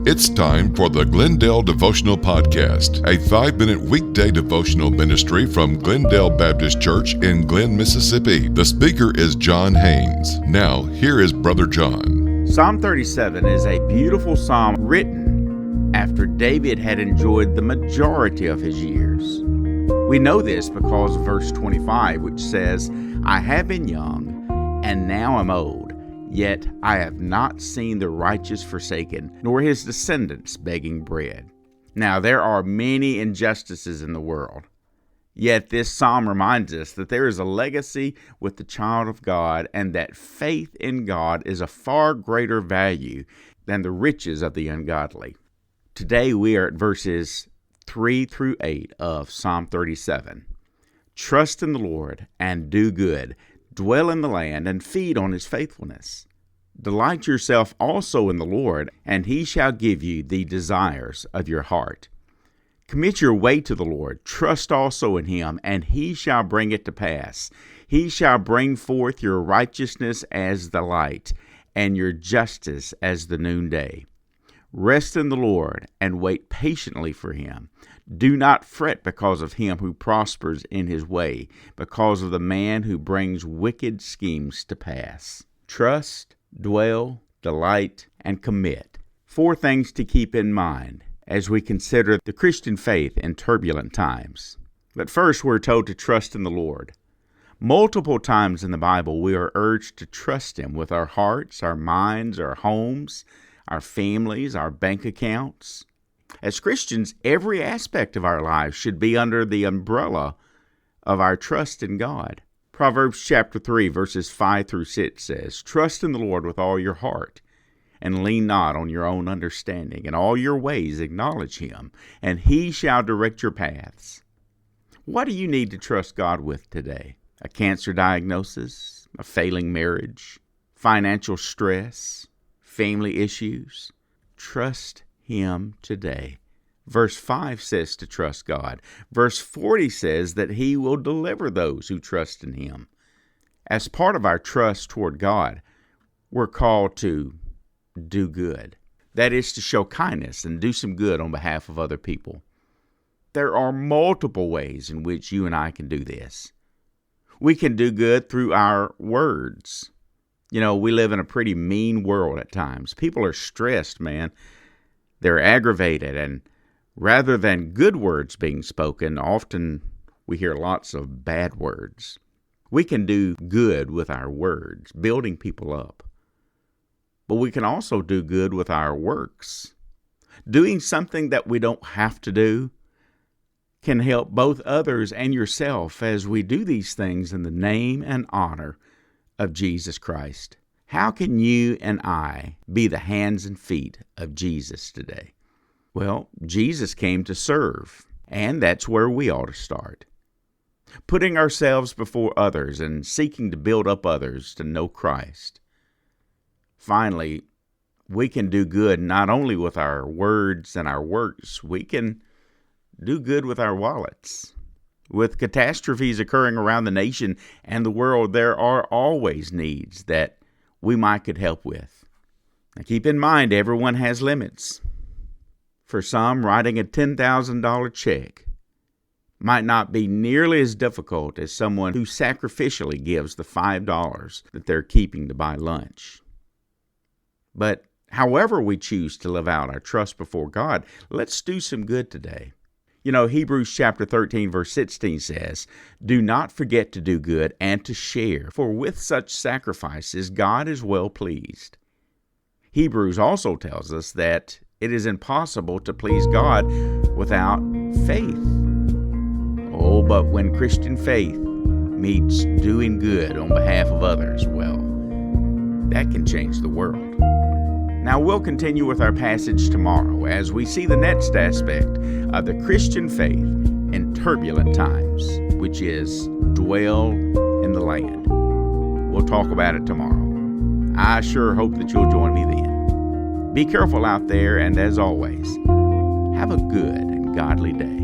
It's time for the Glendale Devotional Podcast, a 5-minute weekday devotional ministry from Glendale Baptist Church in Glen, Mississippi. The speaker is John Haynes. Now, here is Brother John. Psalm 37 is a beautiful psalm written after David had enjoyed the majority of his years. We know this because of verse 25, which says, I have been young, and now am old. Yet I have not seen the righteous forsaken, nor his descendants begging bread. Now there are many injustices in the world. Yet this psalm reminds us that there is a legacy with the child of God, and that faith in God is a far greater value than the riches of the ungodly. Today we are at verses 3 through 8 of Psalm 37. Trust in the Lord and do good. Dwell in the land and feed on his faithfulness. Delight yourself also in the Lord, and he shall give you the desires of your heart. Commit your way to the Lord. Trust also in him, and he shall bring it to pass. He shall bring forth your righteousness as the light, and your justice as the noonday. Rest in the Lord, and wait patiently for him. Do not fret because of him who prospers in his way, because of the man who brings wicked schemes to pass. Trust, dwell, delight, and commit. 4 things to keep in mind as we consider the Christian faith in turbulent times. But first, we're told to trust in the Lord. Multiple times in the Bible, we are urged to trust him with our hearts, our minds, our homes, our families, our bank accounts. As Christians, every aspect of our lives should be under the umbrella of our trust in God. Proverbs chapter 3, verses 5 through 6 says, Trust in the Lord with all your heart, and lean not on your own understanding. In all your ways acknowledge him, and he shall direct your paths. What do you need to trust God with today? A cancer diagnosis? A failing marriage? Financial stress? Family issues? Trust him today. Verse 5 says to trust God. Verse 40 says that he will deliver those who trust in him. As part of our trust toward God, we're called to do good. That is to show kindness and do some good on behalf of other people. There are multiple ways in which you and I can do this. We can do good through our words. You know, we live in a pretty mean world at times. People are stressed, man. They're aggravated, and rather than good words being spoken, often we hear lots of bad words. We can do good with our words, building people up. But we can also do good with our works. Doing something that we don't have to do can help both others and yourself as we do these things in the name and honor of Jesus Christ. How can you and I be the hands and feet of Jesus today? Well, Jesus came to serve, and that's where we ought to start. Putting ourselves before others and seeking to build up others to know Christ. Finally, we can do good not only with our words and our works, we can do good with our wallets. With catastrophes occurring around the nation and the world, there are always needs that we might could help with. Now keep in mind, everyone has limits. For some, writing a $10,000 check might not be nearly as difficult as someone who sacrificially gives the $5 that they're keeping to buy lunch. But however we choose to live out our trust before God, let's do some good today. You know, Hebrews chapter 13, verse 16 says, Do not forget to do good and to share, for with such sacrifices God is well pleased. Hebrews also tells us that it is impossible to please God without faith. Oh, but when Christian faith meets doing good on behalf of others, well, that can change the world. Now, we'll continue with our passage tomorrow as we see the next aspect of the Christian faith in turbulent times, which is dwell in the land. We'll talk about it tomorrow. I sure hope that you'll join me then. Be careful out there, and as always, have a good and godly day.